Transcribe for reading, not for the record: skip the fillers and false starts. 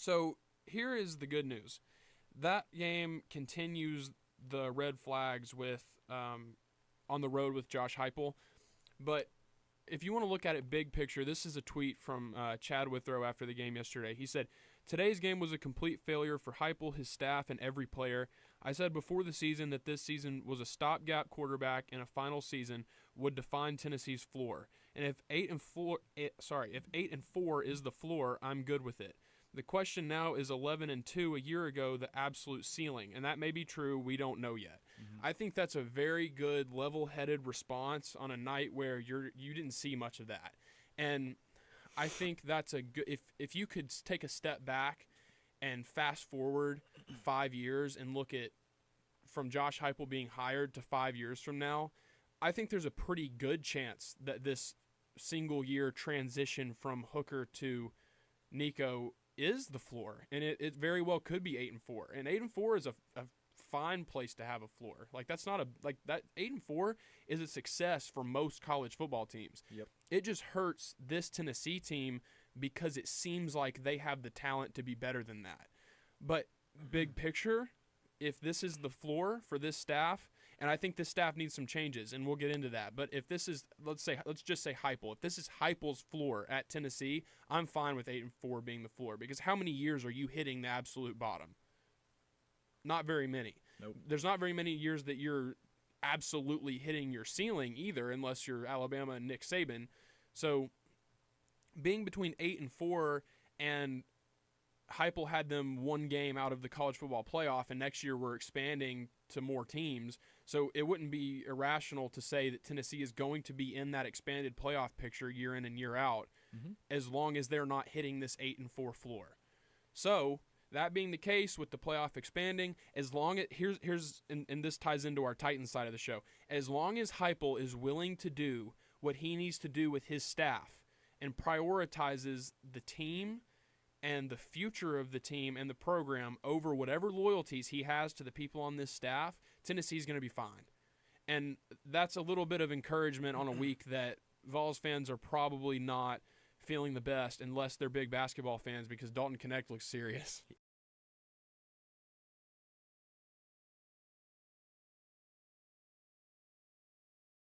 So here is the good news. That game continues the red flags with on the road with Josh Heupel. But if you want to look at it big picture, this is a tweet from Chad Withrow after the game yesterday. He said, "Today's game was a complete failure for Heupel, his staff, and every player. I said before the season that this season was a stopgap quarterback and a final season would define Tennessee's floor. And if 8-4 is the floor, I'm good with it. The question now is 11-2 a year ago the absolute ceiling, and that may be true. We don't know yet." I think that's a very good level-headed response on a night where you didn't see much of that, and I think that's a good. If you could take a step back and fast forward 5 years and look at from Josh Heupel being hired to 5 years from now, I think there's a pretty good chance that this single year transition from Hooker to Nico is the floor, and it very well could be 8-4, and 8-4 is a fine place to have a floor. Like that's not a like that 8-4 is a success for most college football teams. Yep. It just hurts this Tennessee team because it seems like they have the talent to be better than that. But big picture, if this is the floor for this staff, and I think this staff needs some changes, and we'll get into that. But if this is, let's just say Heupel. If this is Heupel's floor at Tennessee, I'm fine with 8-4 being the floor, because how many years are you hitting the absolute bottom? Not very many. Nope. There's not very many years that you're absolutely hitting your ceiling either, unless you're Alabama and Nick Saban. So being between 8-4 and Heupel had them one game out of the college football playoff, and next year we're expanding to more teams. So it wouldn't be irrational to say that Tennessee is going to be in that expanded playoff picture year in and year out, as long as they're not hitting this 8-4 floor. So that being the case with the playoff expanding, as long as and this ties into our Titans side of the show, as long as Heupel is willing to do what he needs to do with his staff and prioritizes the team and the future of the team and the program over whatever loyalties he has to the people on this staff, Tennessee's going to be fine. And that's a little bit of encouragement on a week that Vols fans are probably not feeling the best unless they're big basketball fans, because Dalton Connect looks serious.